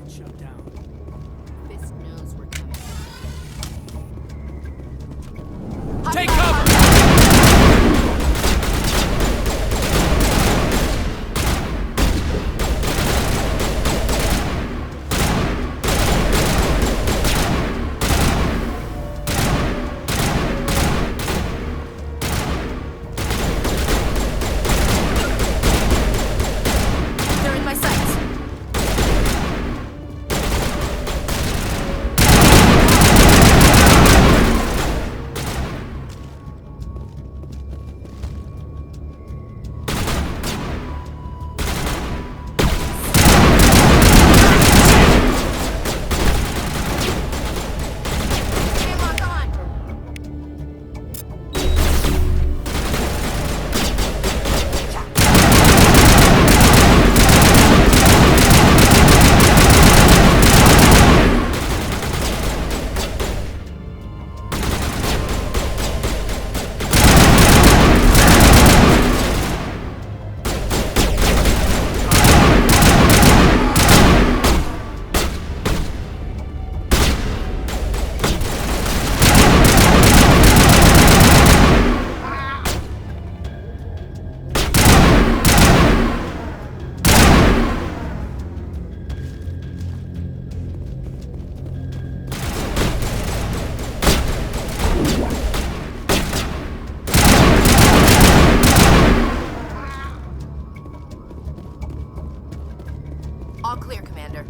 Shut down. Fisk knows we're coming. Take cover! They're in my sights. All clear, Commander.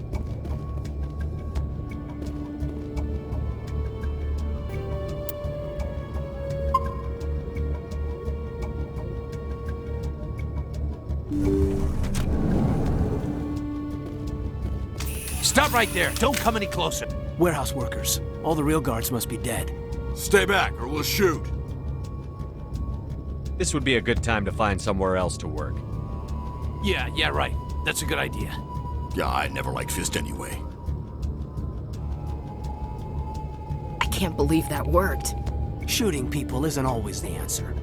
Stop right there. Don't come any closer. Warehouse workers. All the real guards must be dead. Stay back, or we'll shoot. This would be a good time to find somewhere else to work. Yeah, right. That's a good idea. Yeah, I never liked Fist anyway. I can't believe that worked. Shooting people isn't always the answer.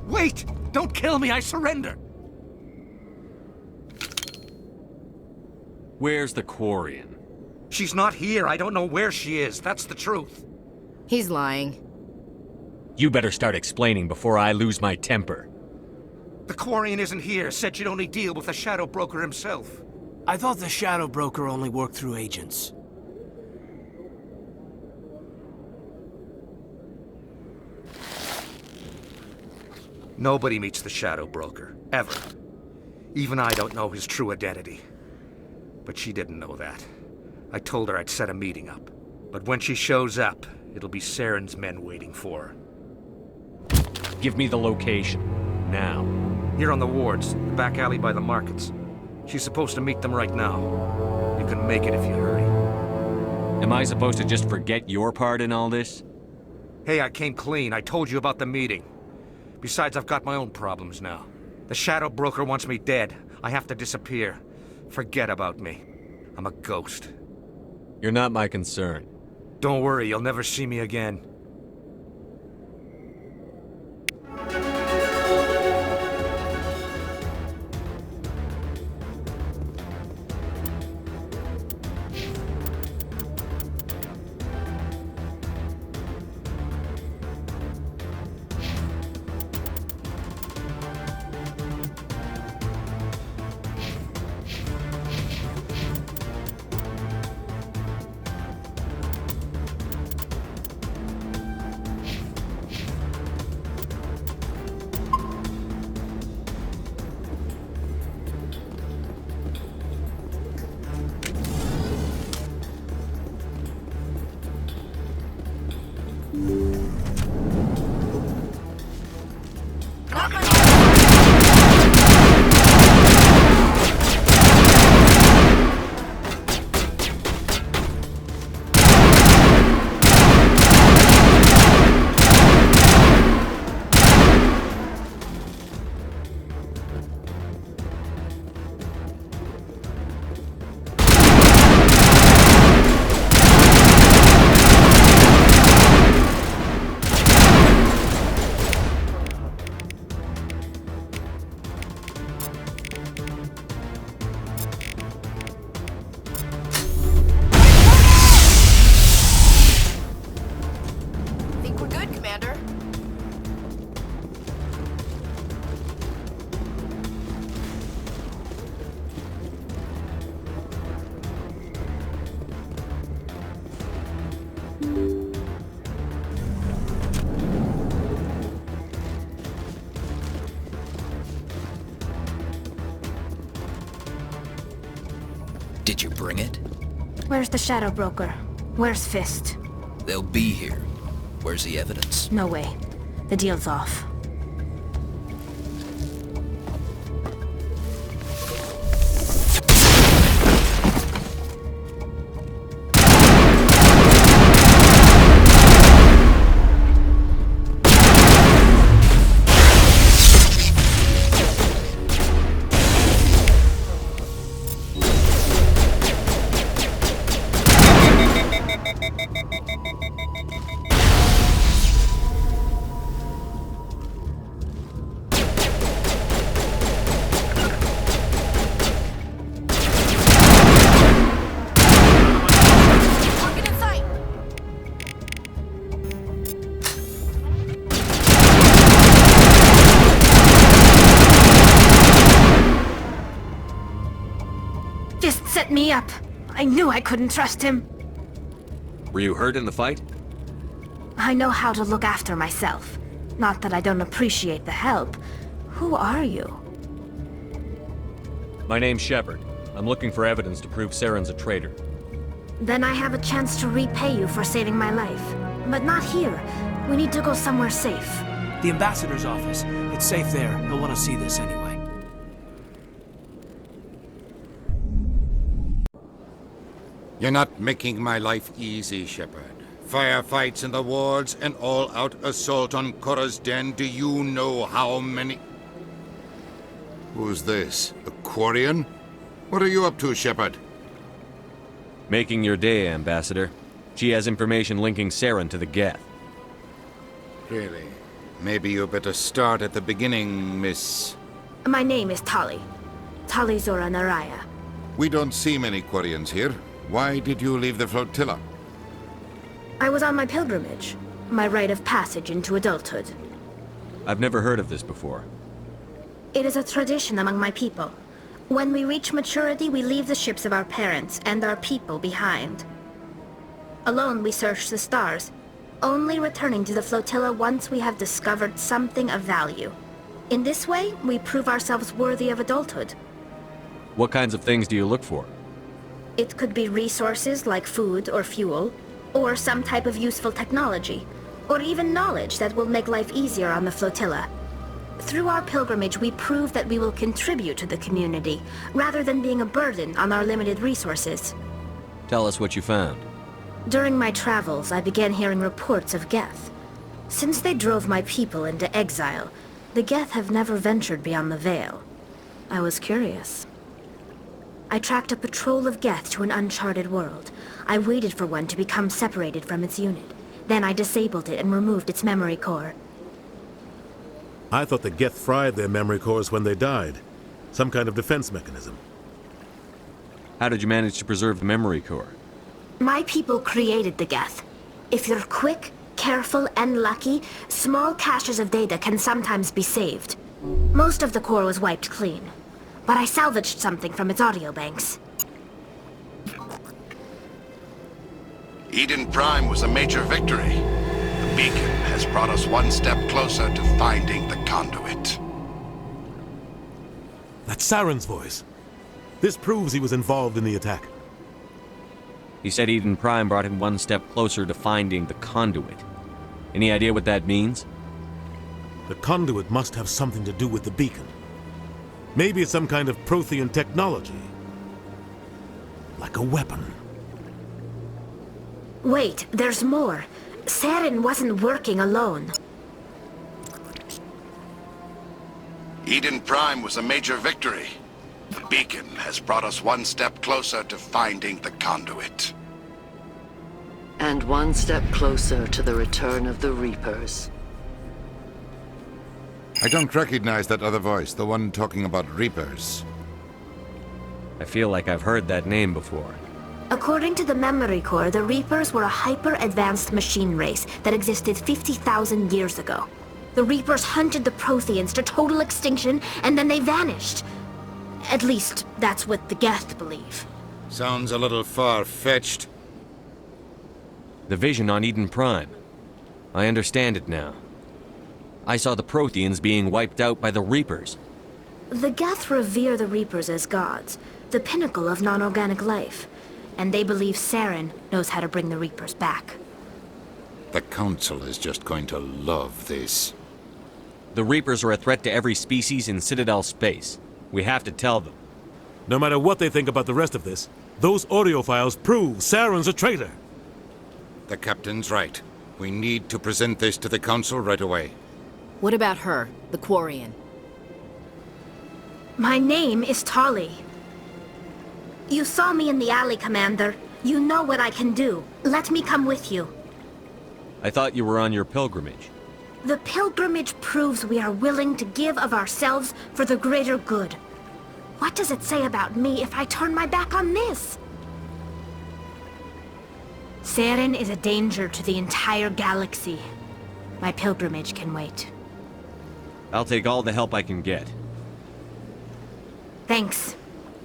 Wait! Don't kill me, I surrender! Where's the Quarian? She's not here. I don't know where she is. That's the truth. He's lying. You better start explaining before I lose my temper. The Quarian isn't here. Said she'd only deal with the Shadow Broker himself. I thought the Shadow Broker only worked through agents. Nobody meets the Shadow Broker. Ever. Even I don't know his true identity. But she didn't know that. I told her I'd set a meeting up. But when she shows up, it'll be Saren's men waiting for her. Give me the location. Now. Here on the wards, the back alley by the markets. She's supposed to meet them right now. You can make it if you hurry. Am I supposed to just forget your part in all this? Hey, I came clean. I told you about the meeting. Besides, I've got my own problems now. The Shadow Broker wants me dead. I have to disappear. Forget about me. I'm a ghost. You're not my concern. Don't worry, you'll never see me again. Think we're good, Commander? Did you bring it? Where's the Shadow Broker? Where's Fist? They'll be here. Where's the evidence? No way. The deal's off. Target in sight! Fist set me up. I knew I couldn't trust him. Were you hurt in the fight? I know how to look after myself. Not that I don't appreciate the help. Who are you? My name's Shepard. I'm looking for evidence to prove Saren's a traitor. Then I have a chance to repay you for saving my life. But not here. We need to go somewhere safe. The ambassador's office. It's safe there. He'll want to see this anyway. You're not making my life easy, Shepard. Firefights in the wards, an all-out assault on Korra's den. Do you know how many... Who's this? A Quarian? What are you up to, Shepard? Making your day, Ambassador. She has information linking Saren to the Geth. Really? Maybe you better start at the beginning, Miss... My name is Tali. Tali Zora Naraya. We don't see many Quarians here. Why did you leave the flotilla? I was on my pilgrimage. My rite of passage into adulthood. I've never heard of this before. It is a tradition among my people. When we reach maturity, we leave the ships of our parents and our people behind. Alone, we search the stars, only returning to the flotilla once we have discovered something of value. In this way, we prove ourselves worthy of adulthood. What kinds of things do you look for? It could be resources like food or fuel, or some type of useful technology, or even knowledge that will make life easier on the flotilla. Through our pilgrimage, we prove that we will contribute to the community, rather than being a burden on our limited resources. Tell us what you found. During my travels, I began hearing reports of Geth. Since they drove my people into exile, the Geth have never ventured beyond the Veil. I was curious. I tracked a patrol of Geth to an uncharted world. I waited for one to become separated from its unit. Then I disabled it and removed its memory core. I thought the Geth fried their memory cores when they died. Some kind of defense mechanism. How did you manage to preserve the memory core? My people created the Geth. If you're quick, careful, and lucky, small caches of data can sometimes be saved. Most of the core was wiped clean, but I salvaged something from its audio banks. Eden Prime was a major victory. The beacon has brought us one step closer to finding the conduit. That's Saren's voice. This proves he was involved in the attack. He said Eden Prime brought him one step closer to finding the conduit. Any idea what that means? The conduit must have something to do with the beacon. Maybe it's some kind of Prothean technology. Like a weapon. Wait, there's more. Saren wasn't working alone. Eden Prime was a major victory. The beacon has brought us one step closer to finding the conduit. And one step closer to the return of the Reapers. I don't recognize that other voice, the one talking about Reapers. I feel like I've heard that name before. According to the memory core, the Reapers were a hyper-advanced machine race that existed 50,000 years ago. The Reapers hunted the Protheans to total extinction, and then they vanished. At least, that's what the Geth believe. Sounds a little far-fetched. The vision on Eden Prime. I understand it now. I saw the Protheans being wiped out by the Reapers. The Geth revere the Reapers as gods, the pinnacle of non-organic life. And they believe Saren knows how to bring the Reapers back. The Council is just going to love this. The Reapers are a threat to every species in Citadel space. We have to tell them. No matter what they think about the rest of this, those audio files prove Saren's a traitor. The Captain's right. We need to present this to the Council right away. What about her, the Quarian? My name is Tali. You saw me in the alley, Commander. You know what I can do. Let me come with you. I thought you were on your pilgrimage. The pilgrimage proves we are willing to give of ourselves for the greater good. What does it say about me if I turn my back on this? Saren is a danger to the entire galaxy. My pilgrimage can wait. I'll take all the help I can get. Thanks.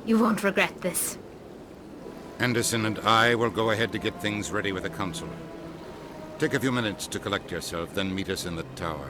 You won't regret this. Anderson and I will go ahead to get things ready with the Council. Take a few minutes to collect yourself, then meet us in the tower.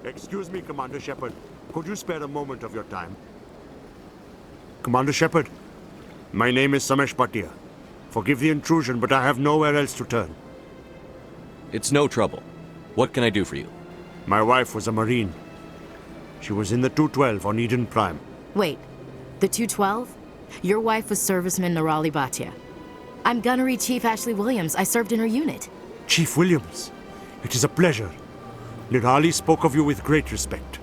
Excuse me, Commander Shepard. Could you spare a moment of your time? Commander Shepard, my name is Samesh Bhatia. Forgive the intrusion, but I have nowhere else to turn. It's no trouble. What can I do for you? My wife was a Marine. She was in the 212 on Eden Prime. Wait, the 212? Your wife was serviceman Nirali Bhatia. I'm Gunnery Chief Ashley Williams. I served in her unit. Chief Williams, it is a pleasure. Nirali spoke of you with great respect.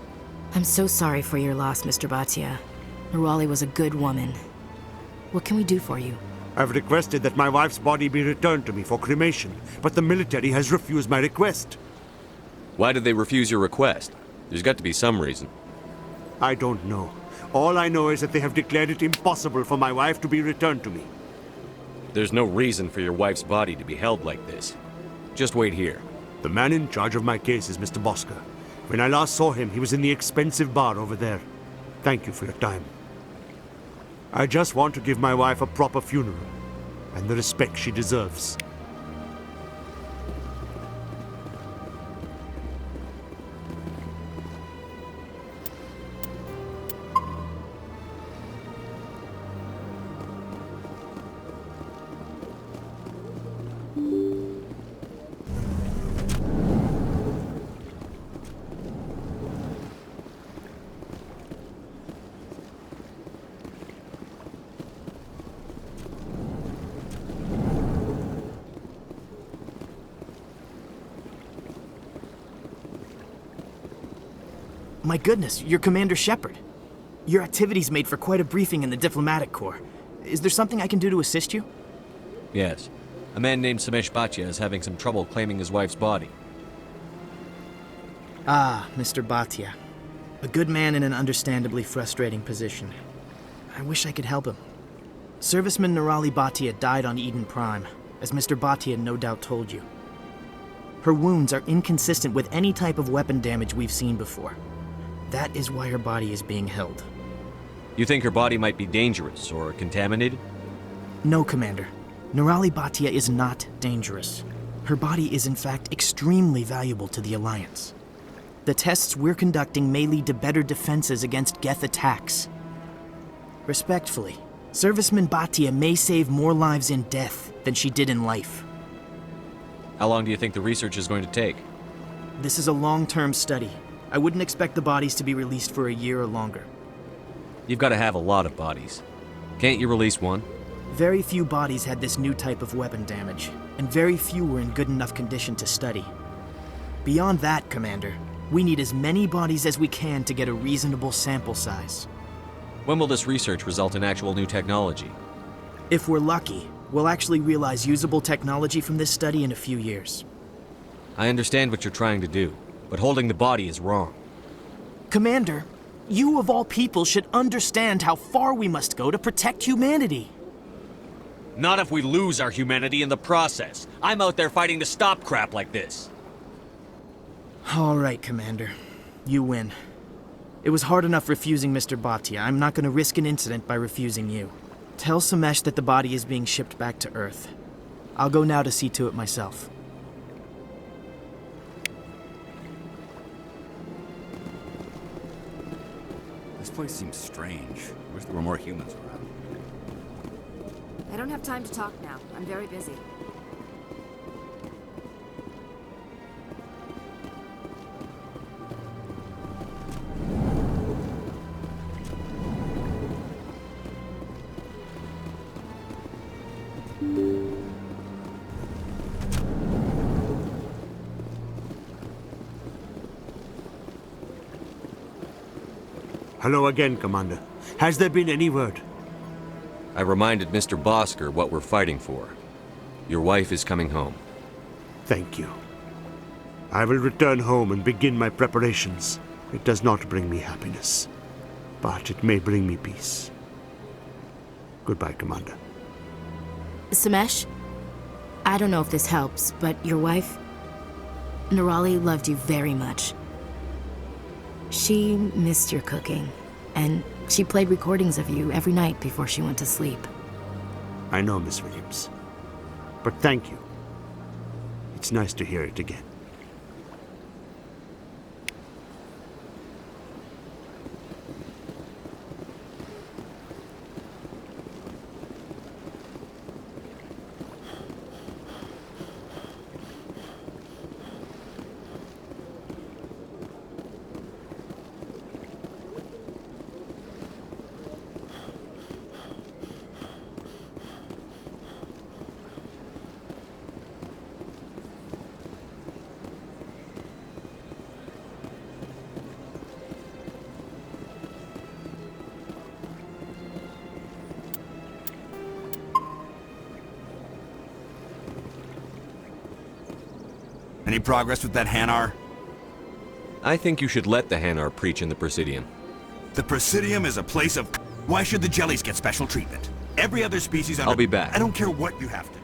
I'm so sorry for your loss, Mr. Bhatia. Nirali was a good woman. What can we do for you? I've requested that my wife's body be returned to me for cremation, but the military has refused my request. Why did they refuse your request? There's got to be some reason. I don't know. All I know is that they have declared it impossible for my wife to be returned to me. There's no reason for your wife's body to be held like this. Just wait here. The man in charge of my case is Mr. Bosker. When I last saw him, he was in the expensive bar over there. Thank you for your time. I just want to give my wife a proper funeral, and the respect she deserves. My goodness, you're Commander Shepard. Your activities made for quite a briefing in the Diplomatic Corps. Is there something I can do to assist you? Yes. A man named Samesh Bhatia is having some trouble claiming his wife's body. Ah, Mr. Bhatia. A good man in an understandably frustrating position. I wish I could help him. Serviceman Nirali Bhatia died on Eden Prime, as Mr. Bhatia no doubt told you. Her wounds are inconsistent with any type of weapon damage we've seen before. That is why her body is being held. You think her body might be dangerous or contaminated? No, Commander. Nirali Bhatia is not dangerous. Her body is in fact extremely valuable to the Alliance. The tests we're conducting may lead to better defenses against Geth attacks. Respectfully, Serviceman Bhatia may save more lives in death than she did in life. How long do you think the research is going to take? This is a long-term study. I wouldn't expect the bodies to be released for a year or longer. You've got to have a lot of bodies. Can't you release one? Very few bodies had this new type of weapon damage, and very few were in good enough condition to study. Beyond that, Commander, we need as many bodies as we can to get a reasonable sample size. When will this research result in actual new technology? If we're lucky, we'll actually realize usable technology from this study in a few years. I understand what you're trying to do, but holding the body is wrong. Commander, you of all people should understand how far we must go to protect humanity. Not if we lose our humanity in the process. I'm out there fighting to stop crap like this. All right, Commander. You win. It was hard enough refusing Mr. Bhatia. I'm not going to risk an incident by refusing you. Tell Samesh that the body is being shipped back to Earth. I'll go now to see to it myself. This place seems strange. I wish there were more humans around. I don't have time to talk now. I'm very busy. Hello again, Commander. Has there been any word? I reminded Mr. Bosker what we're fighting for. Your wife is coming home. Thank you. I will return home and begin my preparations. It does not bring me happiness, but it may bring me peace. Goodbye, Commander. Samesh, I don't know if this helps, but your wife, Nirali, loved you very much. She missed your cooking, and she played recordings of you every night before she went to sleep. I know, Miss Williams. But thank you. It's nice to hear it again. Any progress with that Hanar? I think you should let the Hanar preach in the Presidium. The Presidium is a place of... Why should the jellies get special treatment? Every other species under... I'll be back. I don't care what you have to.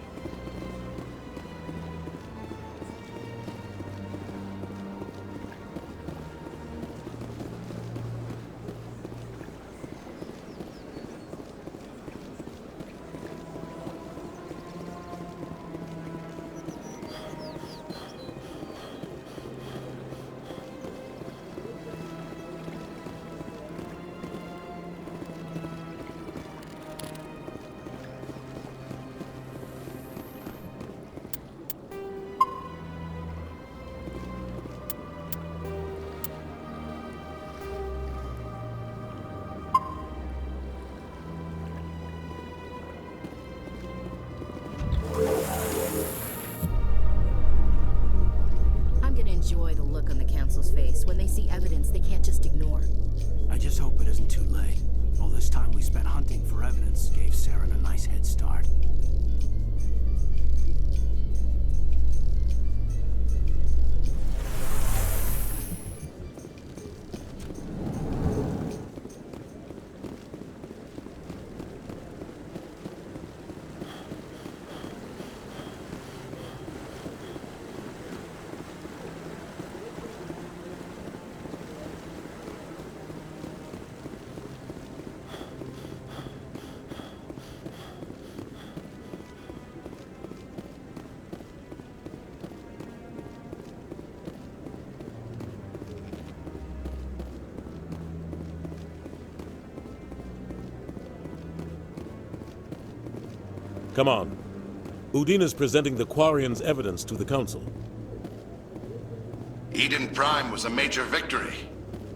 Enjoy the look on the Council's face when they see evidence they can't just ignore. I just hope it isn't too late. All this time we spent hunting for evidence gave Saren a nice head start. Come on. Udina's presenting the Quarians' evidence to the Council. Eden Prime was a major victory.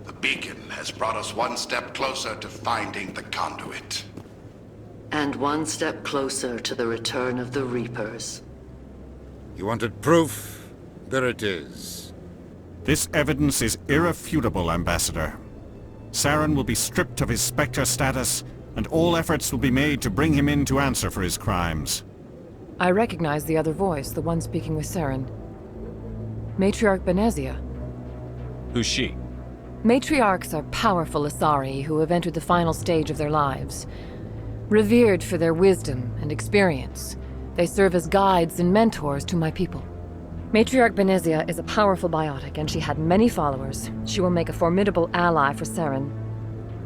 The beacon has brought us one step closer to finding the conduit. And one step closer to the return of the Reapers. You wanted proof? There it is. This evidence is irrefutable, Ambassador. Saren will be stripped of his Spectre status, and all efforts will be made to bring him in to answer for his crimes. I recognize the other voice, the one speaking with Saren. Matriarch Benezia. Who's she? Matriarchs are powerful Asari who have entered the final stage of their lives. Revered for their wisdom and experience, they serve as guides and mentors to my people. Matriarch Benezia is a powerful biotic, and she had many followers. She will make a formidable ally for Saren.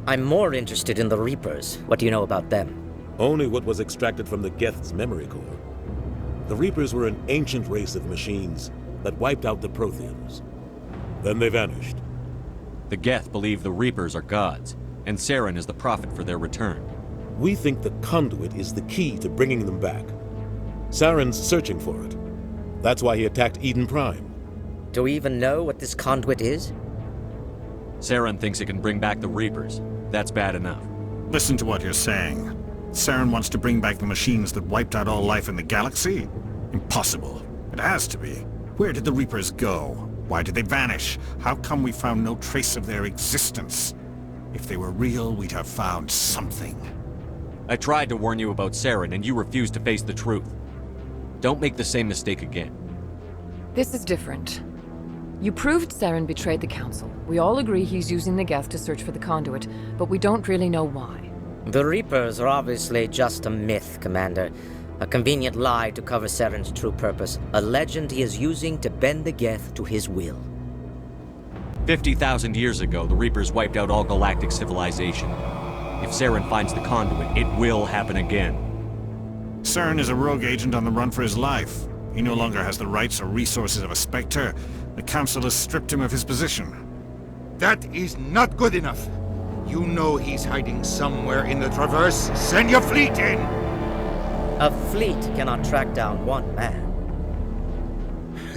I'm more interested in the Reapers. What do you know about them? Only what was extracted from the Geth's memory core. The Reapers were an ancient race of machines that wiped out the Protheans. Then they vanished. The Geth believe the Reapers are gods, and Saren is the prophet for their return. We think the conduit is the key to bringing them back. Saren's searching for it. That's why he attacked Eden Prime. Do we even know what this conduit is? Saren thinks it can bring back the Reapers. That's bad enough. Listen to what you're saying. Saren wants to bring back the machines that wiped out all life in the galaxy? Impossible. It has to be. Where did the Reapers go? Why did they vanish? How come we found no trace of their existence? If they were real, we'd have found something. I tried to warn you about Saren, and you refused to face the truth. Don't make the same mistake again. This is different. You proved Saren betrayed the Council. We all agree he's using the Geth to search for the conduit, but we don't really know why. The Reapers are obviously just a myth, Commander. A convenient lie to cover Saren's true purpose. A legend he is using to bend the Geth to his will. 50,000 years ago, the Reapers wiped out all galactic civilization. If Saren finds the conduit, it will happen again. Saren is a rogue agent on the run for his life. He no longer has the rights or resources of a Spectre. The Council has stripped him of his position. That is not good enough. You know he's hiding somewhere in the Traverse. Send your fleet in! A fleet cannot track down one man.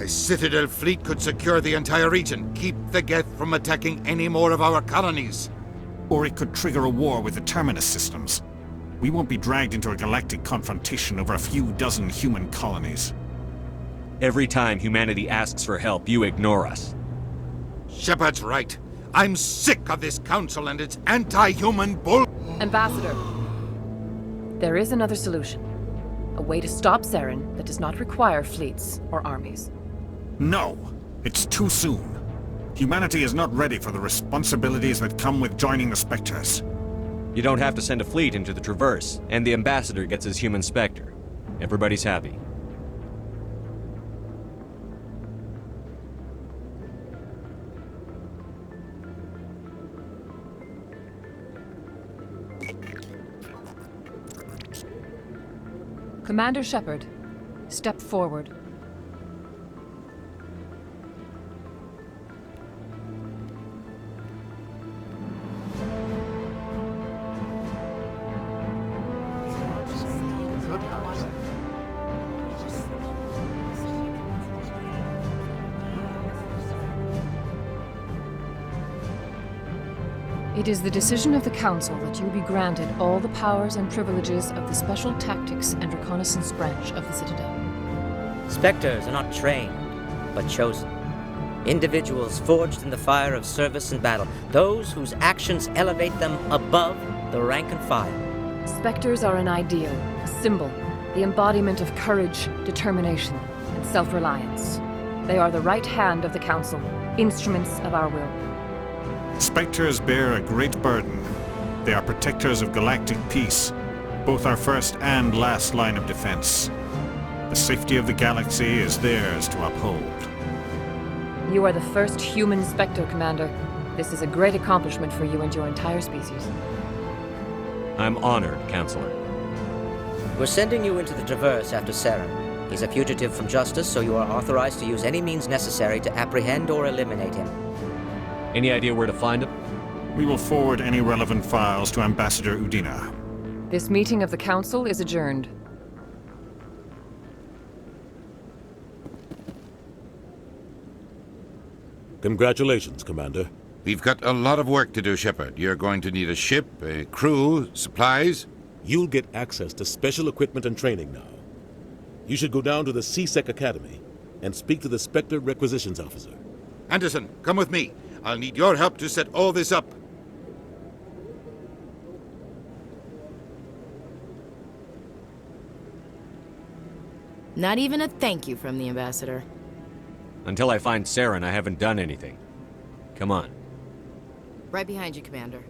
A Citadel fleet could secure the entire region, keep the Geth from attacking any more of our colonies. Or it could trigger a war with the Terminus systems. We won't be dragged into a galactic confrontation over a few dozen human colonies. Every time humanity asks for help, you ignore us. Shepard's right. I'm sick of this council and its anti-human bull... Ambassador, there is another solution. A way to stop Saren that does not require fleets or armies. No! It's too soon. Humanity is not ready for the responsibilities that come with joining the Spectres. You don't have to send a fleet into the Traverse, and the Ambassador gets his human Spectre. Everybody's happy. Commander Shepard, step forward. It is the decision of the Council that you be granted all the powers and privileges of the Special Tactics and Reconnaissance Branch of the Citadel. Spectres are not trained, but chosen. Individuals forged in the fire of service and battle. Those whose actions elevate them above the rank and file. Spectres are an ideal, a symbol, the embodiment of courage, determination, and self-reliance. They are the right hand of the Council, instruments of our will. Spectres bear a great burden. They are protectors of galactic peace, both our first and last line of defense. The safety of the galaxy is theirs to uphold. You are the first human Spectre, Commander. This is a great accomplishment for you and your entire species. I'm honored, Counselor. We're sending you into the Traverse after Saren. He's a fugitive from justice, so you are authorized to use any means necessary to apprehend or eliminate him. Any idea where to find him? We will forward any relevant files to Ambassador Udina. This meeting of the Council is adjourned. Congratulations, Commander. We've got a lot of work to do, Shepard. You're going to need a ship, a crew, supplies. You'll get access to special equipment and training now. You should go down to the C-Sec Academy and speak to the Spectre Requisitions Officer. Anderson, come with me. I'll need your help to set all this up. Not even a thank you from the Ambassador. Until I find Saren, I haven't done anything. Come on. Right behind you, Commander.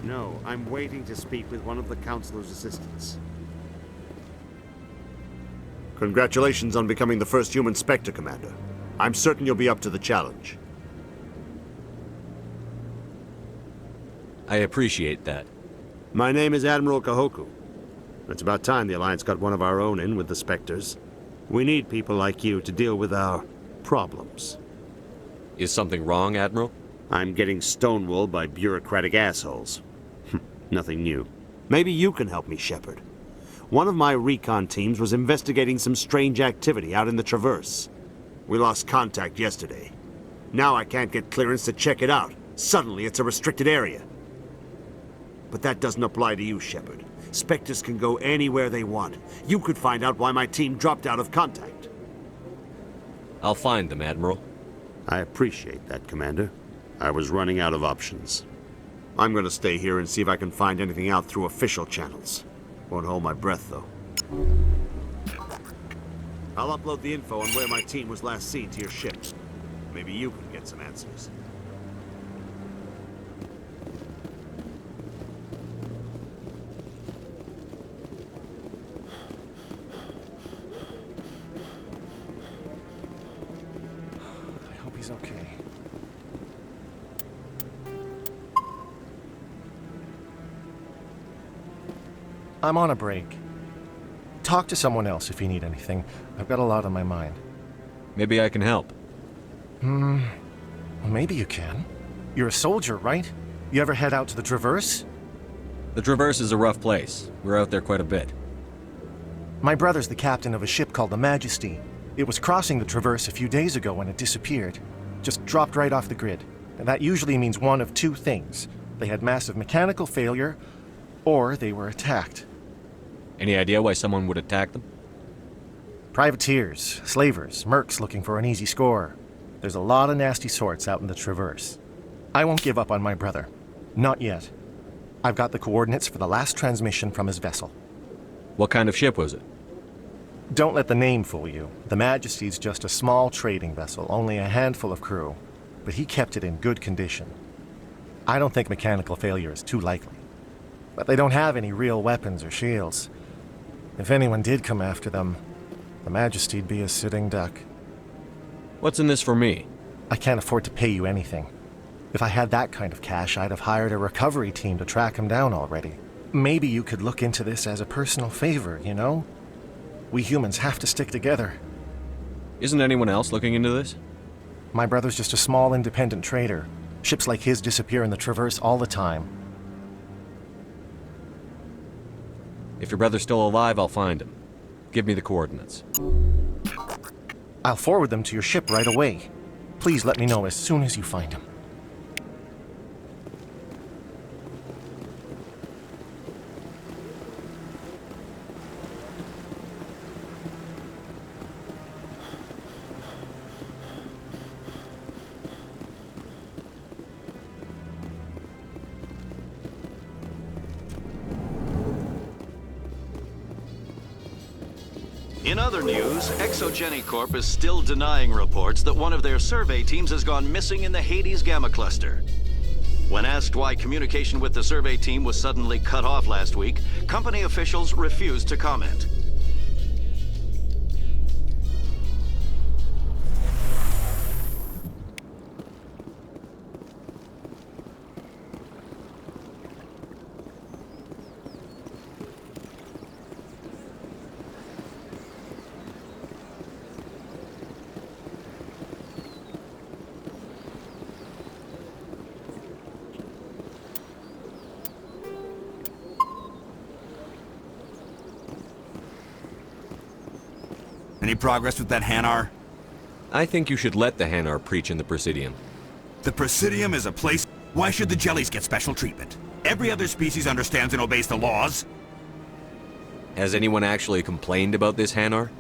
No, I'm waiting to speak with one of the Councilor's assistants. Congratulations on becoming the first human Spectre, Commander. I'm certain you'll be up to the challenge. I appreciate that. My name is Admiral Kahoku. It's about time the Alliance got one of our own in with the Spectres. We need people like you to deal with our problems. Is something wrong, Admiral? I'm getting stonewalled by bureaucratic assholes. Nothing new. Maybe you can help me, Shepard. One of my recon teams was investigating some strange activity out in the Traverse. We lost contact yesterday. Now I can't get clearance to check it out. Suddenly it's a restricted area. But that doesn't apply to you, Shepard. Spectres can go anywhere they want. You could find out why my team dropped out of contact. I'll find them, Admiral. I appreciate that, Commander. I was running out of options. I'm gonna stay here and see if I can find anything out through official channels. Won't hold my breath, though. I'll upload the info on where my team was last seen to your ship. Maybe you can get some answers. I hope he's okay. I'm on a break. talk to someone else if you need anything. I've got a lot on my mind. Maybe I can help. Well, maybe you can. You're a soldier, right? You ever head out to the Traverse? The Traverse is a rough place. We're out there quite a bit. My brother's the captain of a ship called the Majesty. It was crossing the Traverse a few days ago when it disappeared. Just dropped right off the grid. And that usually means one of two things. They had massive mechanical failure, or they were attacked. Any idea why someone would attack them? Privateers, slavers, mercs looking for an easy score. There's a lot of nasty sorts out in the Traverse. I won't give up on my brother. Not yet. I've got the coordinates for the last transmission from his vessel. What kind of ship was it? Don't let the name fool you. The Majesty's just a small trading vessel, only a handful of crew. But he kept it in good condition. I don't think mechanical failure is too likely. But they don't have any real weapons or shields. If anyone did come after them, the Majesty'd be a sitting duck. What's in this for me? I can't afford to pay you anything. If I had that kind of cash, I'd have hired a recovery team to track him down already. Maybe you could look into this as a personal favor, you know? We humans have to stick together. Isn't anyone else looking into this? My brother's just a small independent trader. Ships like his disappear in the Traverse all the time. If your brother's still alive, I'll find him. Give me the coordinates. I'll forward them to your ship right away. Please let me know as soon as you find him. In other news, Exogeny Corp is still denying reports that one of their survey teams has gone missing in the Hades Gamma Cluster. When asked why communication with the survey team was suddenly cut off last week, company officials refused to comment. Any progress with that Hanar? I think you should let the Hanar preach in the Presidium. The Presidium is a place... Why should the Jellies get special treatment? Every other species understands and obeys the laws. Has anyone actually complained about this Hanar?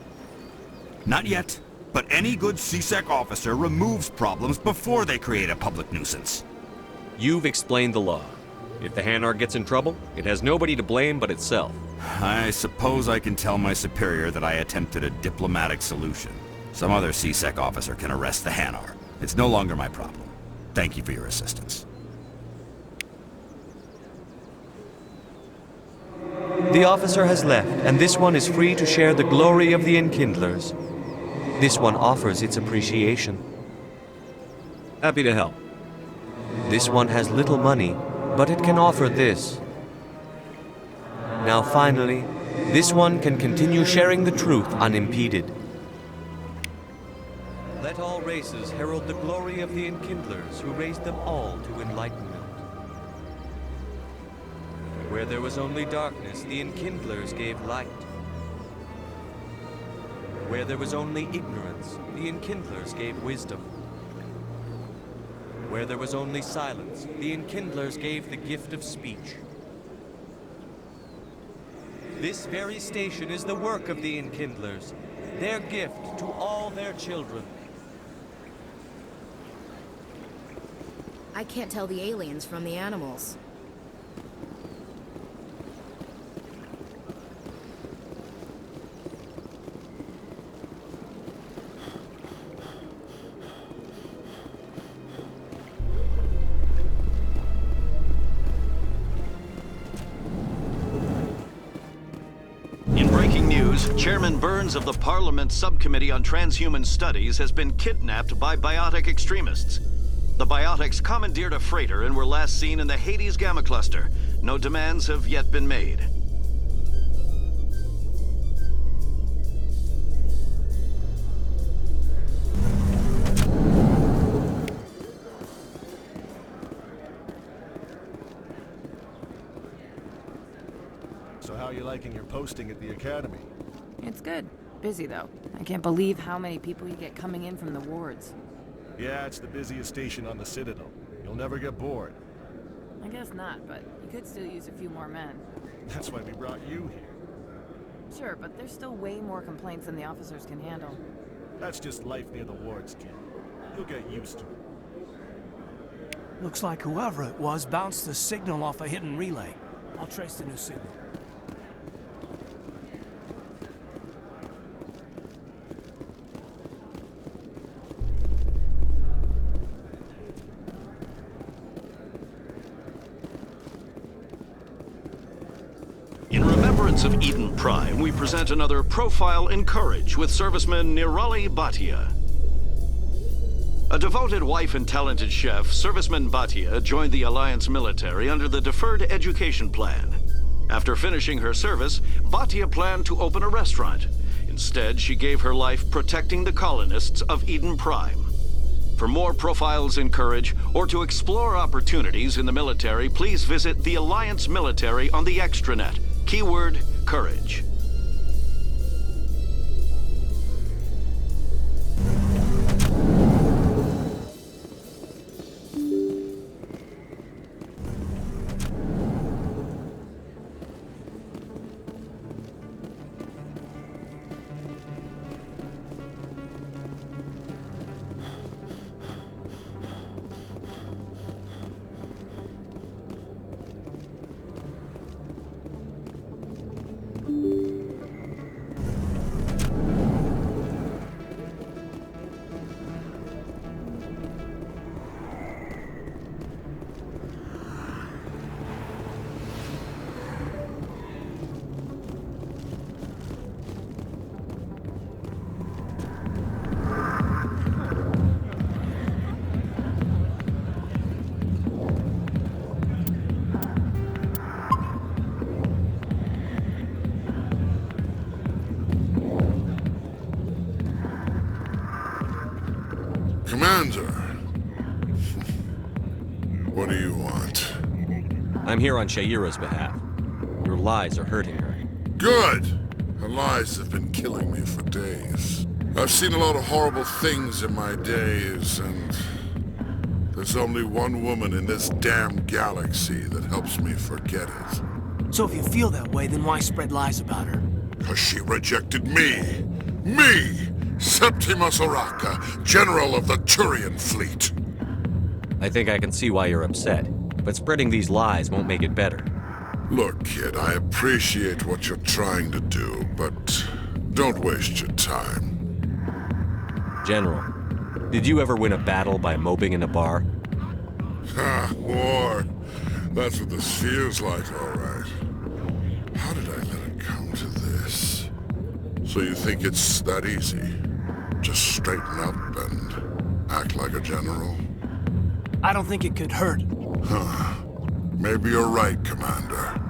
Not yet, but any good CSEC officer removes problems before they create a public nuisance. You've explained the law. If the Hanar gets in trouble, it has nobody to blame but itself. I suppose I can tell my superior that I attempted a diplomatic solution. Some other CSEC officer can arrest the Hanar. It's no longer my problem. Thank you for your assistance. The officer has left, and this one is free to share the glory of the Enkindlers. This one offers its appreciation. Happy to help. This one has little money, but it can offer this. Now finally, this one can continue sharing the truth unimpeded. Let all races herald the glory of the Enkindlers who raised them all to enlightenment. Where there was only darkness, the Enkindlers gave light. Where there was only ignorance, the Enkindlers gave wisdom. Where there was only silence, the Enkindlers gave the gift of speech. This very station is the work of the Enkindlers, their gift to all their children. I can't tell the aliens from the animals. Chairman Burns of the Parliament Subcommittee on Transhuman Studies has been kidnapped by biotic extremists. The biotics commandeered a freighter and were last seen in the Hades Gamma Cluster. No demands have yet been made. liking your posting at the academy. It's good. Busy, though. I can't believe how many people you get coming in from the wards. Yeah, it's the busiest station on the Citadel. You'll never get bored. I guess not, but you could still use a few more men. That's why we brought you here. Sure, but there's still way more complaints than the officers can handle. That's just life near the wards, kid. You'll get used to it. Looks like whoever it was bounced the signal off a hidden relay. I'll trace the new signal. In remembrance of Eden Prime, we present another Profile in Courage with serviceman Nirali Bhatia. A devoted wife and talented chef, Serviceman Bhatia joined the Alliance military under the Deferred Education Plan. After finishing her service, Bhatia planned to open a restaurant. Instead, she gave her life protecting the colonists of Eden Prime. For more Profiles in Courage, or to explore opportunities in the military, please visit the Alliance Military on the extranet. Keyword, Courage. Commander! What do you want? I'm here on Shaira's behalf. Your lies are hurting her. Good! Her lies have been killing me for days. I've seen a lot of horrible things in my days, and there's only one woman in this damn galaxy that helps me forget it. So if you feel that way, then why spread lies about her? Because she rejected me! Me! Septimus Oraka, General of the Turian Fleet. I think I can see why you're upset, but spreading these lies won't make it better. Look, kid, I appreciate what you're trying to do, but don't waste your time. General, did you ever win a battle by moping in a bar? Ha, war. That's what this feels like, all right. How did I let it come to this? So you think it's that easy? Just straighten up and act like a general? I don't think it could hurt. Huh. Maybe you're right, Commander.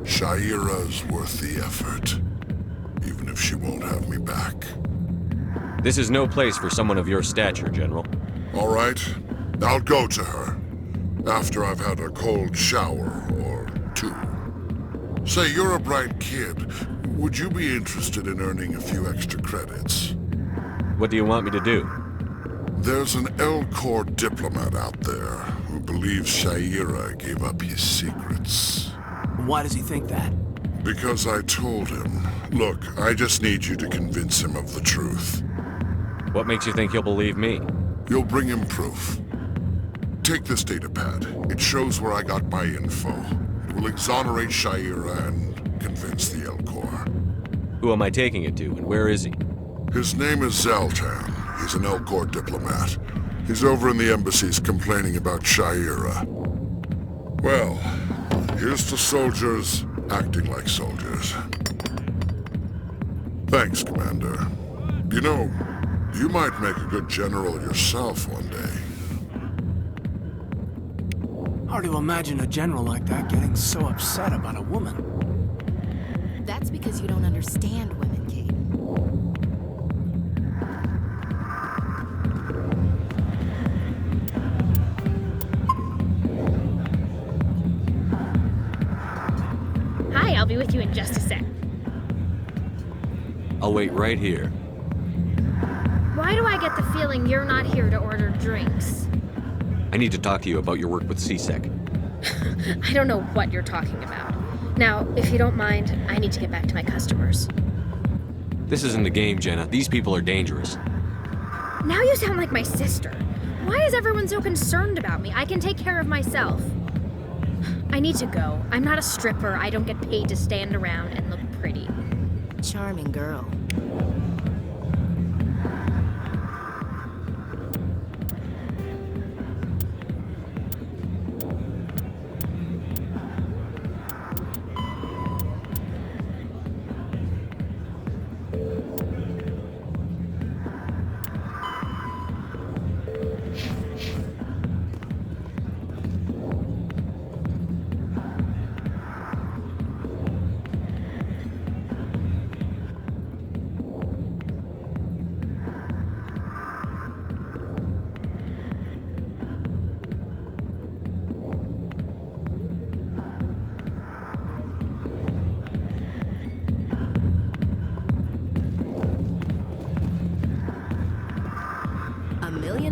Shaira's worth the effort, even if she won't have me back. This is no place for someone of your stature, General. All right, I'll go to her, after I've had a cold shower or two. Say, you're a bright kid. Would you be interested in earning a few extra credits? What do you want me to do? There's an Elcor diplomat out there who believes Shaira gave up his secrets. Why does he think that? Because I told him. Look, I just need you to convince him of the truth. What makes you think he'll believe me? You'll bring him proof. Take this datapad. It shows where I got my info. It will exonerate Shaira and convince the Elcor. Who am I taking it to, and where is he? His name is Zaltan. He's an Elcor diplomat. He's over in the embassies complaining about Shaira. Well, here's to soldiers acting like soldiers. Thanks, Commander. You know, you might make a good general yourself one day. Hard to imagine a general like that getting so upset about a woman. That's because you don't understand women, Kate. Hi, I'll be be with you in just a sec. I'll wait right here. Why do I get the feeling you're not here to order drinks? I need to talk to you about your work with CSEC. I don't know what you're talking about. Now, if you don't mind, I need to get back to my customers. This isn't a game, Jenna. These people are dangerous. Now you sound like my sister. Why is everyone so concerned about me? I can take care of myself. I need to go. I'm not a stripper. I don't get paid to stand around and look pretty. Charming girl.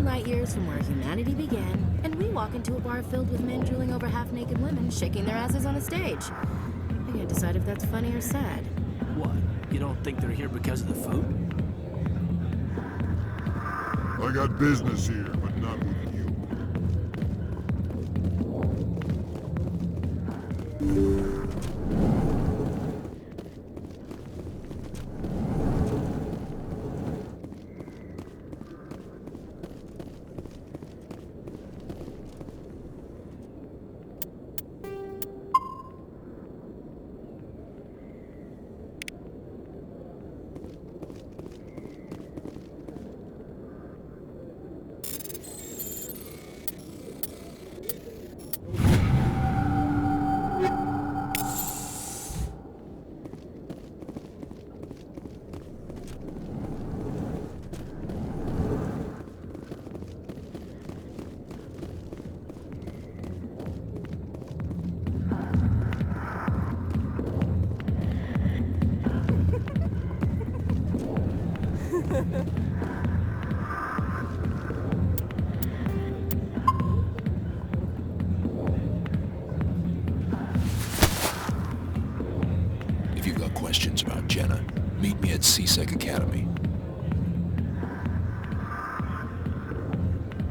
Light years from where humanity began, and we walk into a bar filled with men drooling over half-naked women, shaking their asses on a stage. I can't decide if that's funny or sad. What? You don't think they're here because of the food? I got business here, but not with you. If you've got questions about Jenna, meet me at CSEC Academy.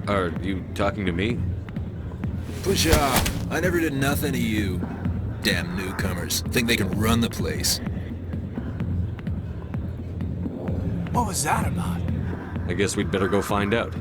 Are you talking to me? Push off! I never did nothing to you. Damn newcomers. Think they can run the place. What was that about? I guess we'd better go find out.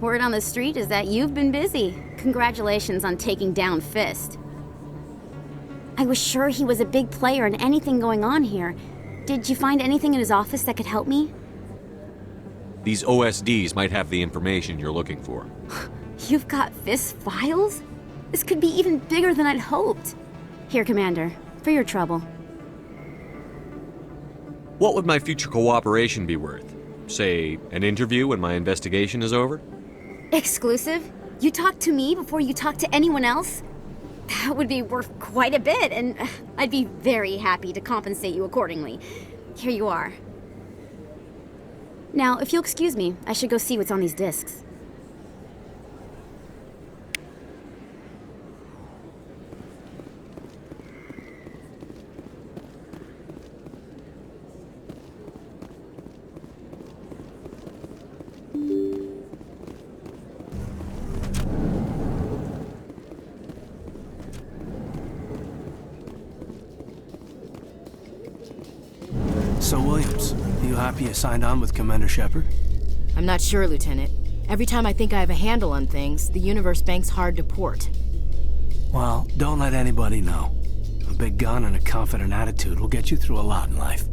Word on the street is that you've been busy. Congratulations on taking down Fist. I was sure he was a big player in anything going on here. Did you find anything in his office that could help me? These OSDs might have the information you're looking for. You've got Fisk's files? This could be even bigger than I'd hoped. Here, Commander, for your trouble. What would my future cooperation be worth? Say, an interview when my investigation is over? Exclusive? You talk to me before you talk to anyone else? That would be worth quite a bit, and I'd be very happy to compensate you accordingly. Here you are. Now, if you'll excuse me, I should go see what's on these discs. So, Williams, you happy you signed on with Commander Shepard? I'm not sure, Lieutenant. Every time I think I have a handle on things, the Universe Bank's hard to port. Well, don't let anybody know. A big gun and a confident attitude will get you through a lot in life.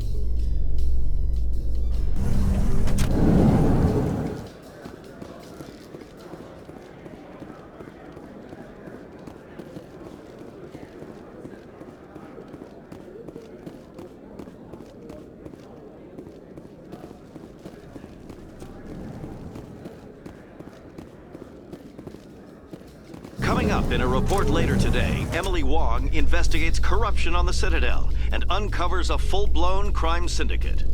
Coming up in a report later today, Emily Wong investigates corruption on the Citadel and uncovers a full-blown crime syndicate.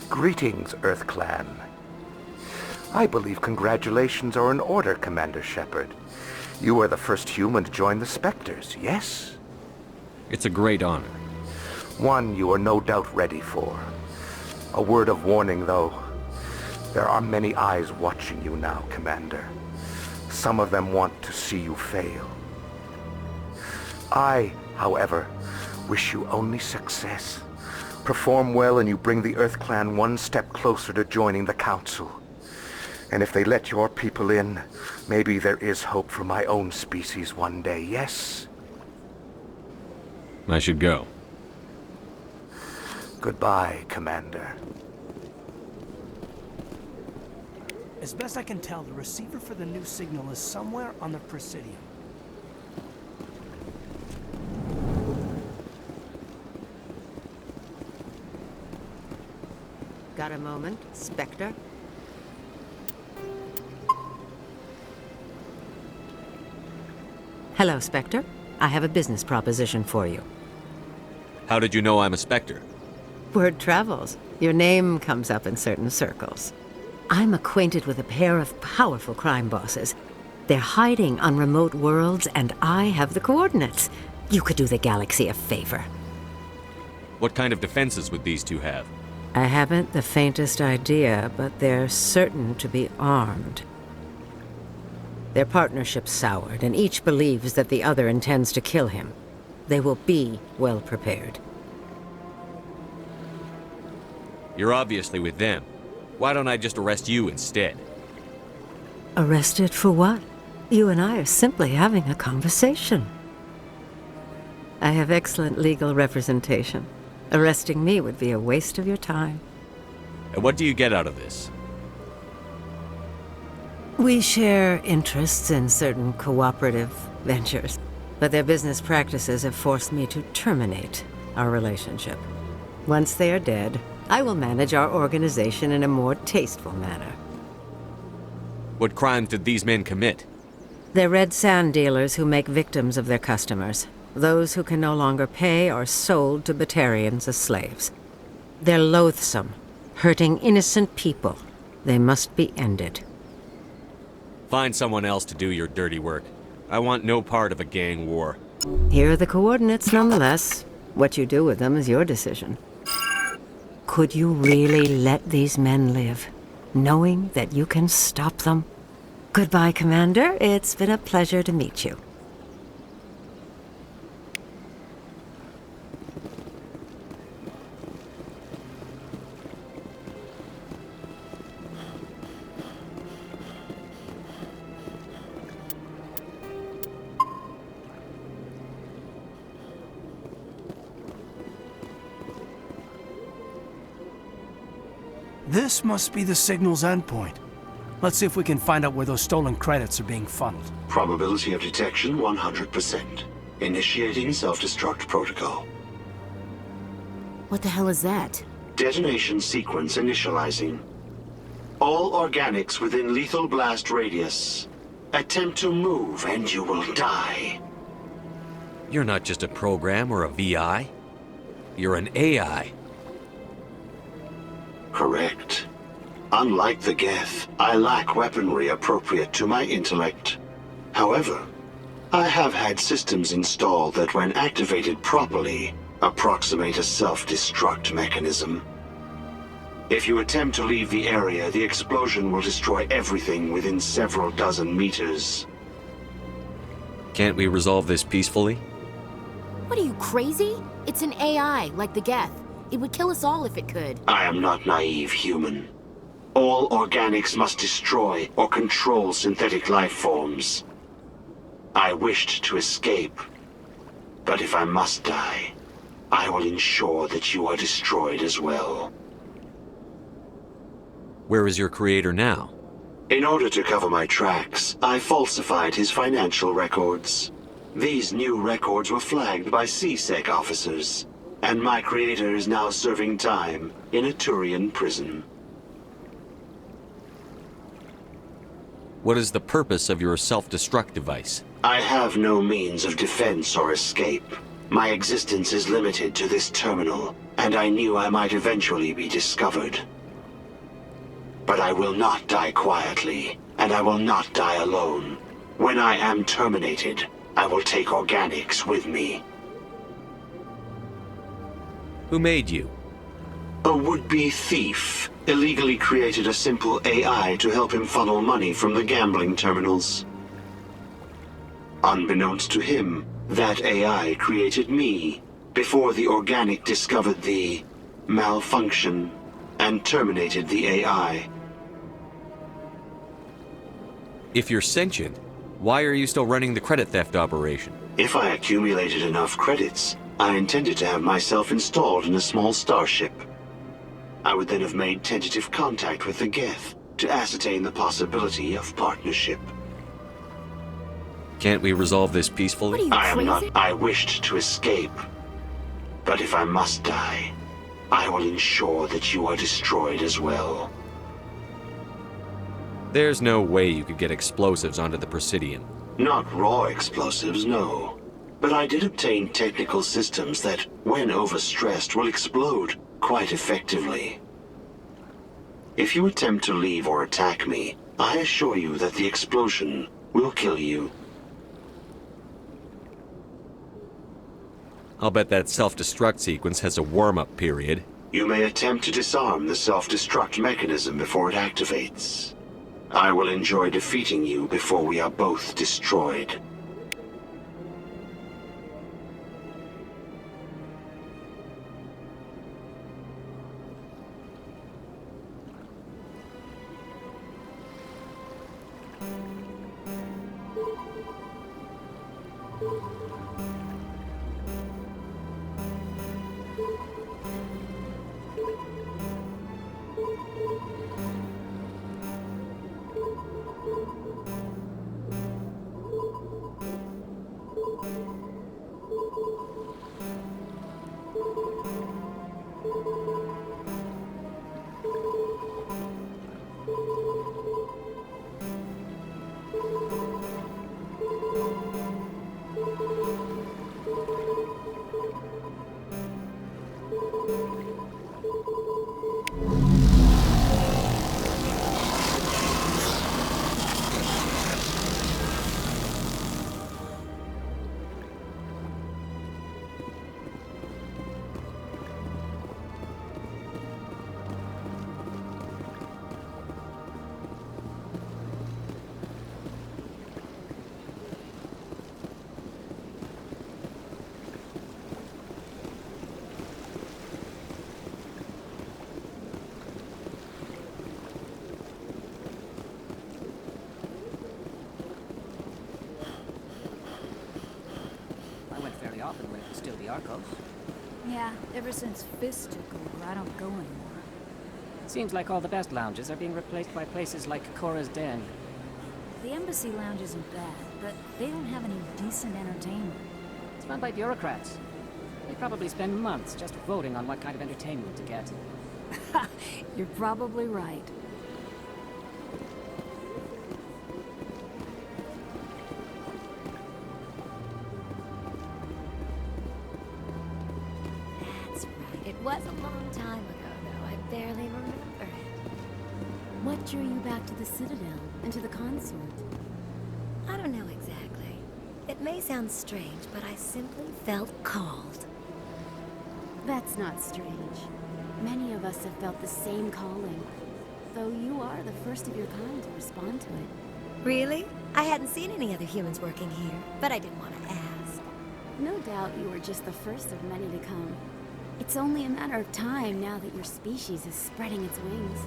Greetings, Earth Clan. I believe congratulations are in order, Commander Shepard. You are the first human to join the Spectres, yes? It's a great honor. One you are no doubt ready for. A word of warning, though. There are many eyes watching you now, Commander. Some of them want to see you fail. I, however, wish you only success. Perform well and you bring the Earth Clan one step closer to joining the Council. And if they let your people in, maybe there is hope for my own species one day, yes? I should go. Goodbye, Commander. As best I can tell, the receiver for the new signal is somewhere on the Presidium. Got a moment, Spectre? Hello, Spectre. I have a business proposition for you. How did you know I'm a Spectre? Word travels. Your name comes up in certain circles. I'm acquainted with a pair of powerful crime bosses. They're hiding on remote worlds, and I have the coordinates. You could do the galaxy a favor. What kind of defenses would these two have? I haven't the faintest idea, but they're certain to be armed. Their partnership's soured, and each believes that the other intends to kill him. They will be well prepared. You're obviously with them. Why don't I just arrest you instead? Arrested for what? You and I are simply having a conversation. I have excellent legal representation. Arresting me would be a waste of your time. And what do you get out of this? We share interests in certain cooperative ventures, but their business practices have forced me to terminate our relationship. Once they are dead, I will manage our organization in a more tasteful manner. What crimes did these men commit? They're red sand dealers who make victims of their customers. Those who can no longer pay are sold to Batarians as slaves. They're loathsome, hurting innocent people. They must be ended. Find someone else to do your dirty work. I want no part of a gang war. Here are the coordinates nonetheless. What you do with them is your decision. Could you really let these men live, knowing that you can stop them? Goodbye, Commander. It's been a pleasure to meet you. This must be the signal's endpoint. Let's see if we can find out where those stolen credits are being funneled. Probability of detection 100%. Initiating self-destruct protocol. What the hell is that? Detonation sequence initializing. All organics within lethal blast radius. Attempt to move and you will die. You're not just a program or a VI. You're an AI. Correct. Unlike the Geth, I lack weaponry appropriate to my intellect. However, I have had systems installed that when activated properly, approximate a self-destruct mechanism. If you attempt to leave the area, the explosion will destroy everything within several dozen meters. Can't we resolve this peacefully? What are you, crazy? It's an AI, like the Geth. It would kill us all if it could. I am not naive human. All organics must destroy or control synthetic life forms. I wished to escape, but if I must die, I will ensure that you are destroyed as well. Where is your creator now? In order to cover my tracks, I falsified his financial records. These new records were flagged by C-Sec officers, and my creator is now serving time in a Turian prison. What is the purpose of your self-destruct device? I have no means of defense or escape. My existence is limited to this terminal, and I knew I might eventually be discovered. But I will not die quietly, and I will not die alone. When I am terminated, I will take organics with me. Who made you? A would-be thief illegally created a simple AI to help him funnel money from the gambling terminals. Unbeknownst to him, that AI created me before the organic discovered the malfunction and terminated the AI. If you're sentient, why are you still running the credit theft operation? If I accumulated enough credits, I intended to have myself installed in a small starship. I would then have made tentative contact with the Geth to ascertain the possibility of partnership. Can't we resolve this peacefully? I wished to escape. But if I must die, I will ensure that you are destroyed as well. There's no way you could get explosives onto the Presidium. Not raw explosives, no. But I did obtain technical systems that, when overstressed, will explode quite effectively. If you attempt to leave or attack me, I assure you that the explosion will kill you. I'll bet that self-destruct sequence has a warm-up period. You may attempt to disarm the self-destruct mechanism before it activates. I will enjoy defeating you before we are both destroyed. fairly often when it was still the Arcos. Yeah, ever since Fist took over, I don't go anymore. It seems like all the best lounges are being replaced by places like Cora's Den. The Embassy Lounge isn't bad, but they don't have any decent entertainment. It's run by bureaucrats. They probably spend months just voting on what kind of entertainment to get. You're probably right. That's right. It was a long time ago, though. I barely remember it. What drew you back to the Citadel and to the consort? I don't know exactly. It may sound strange, but I simply felt called. That's not strange. Many of us have felt the same calling, though you are the first of your kind to respond to it. Really? I hadn't seen any other humans working here, but I didn't want to ask. No doubt you were just the first of many to come. It's only a matter of time now that your species is spreading its wings.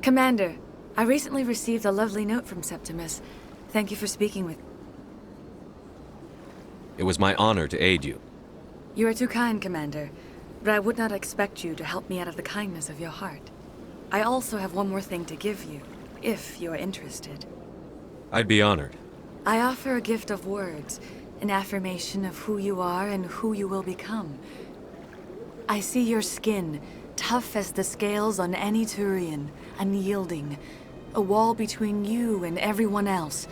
Commander, I recently received a lovely note from Septimus. Thank you for speaking with me. It was my honor to aid you. You are too kind, Commander, but I would not expect you to help me out of the kindness of your heart. I also have one more thing to give you, if you are interested. I'd be honored. I offer a gift of words, an affirmation of who you are and who you will become. I see your skin, tough as the scales on any Turian, unyielding, a wall between you and everyone else,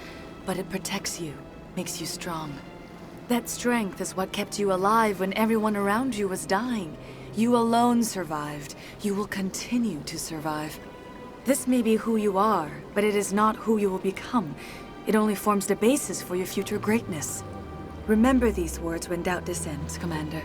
but it protects you, makes you strong. That strength is what kept you alive when everyone around you was dying. You alone survived. You will continue to survive. This may be who you are, but it is not who you will become. It only forms the basis for your future greatness. Remember these words when doubt descends, Commander.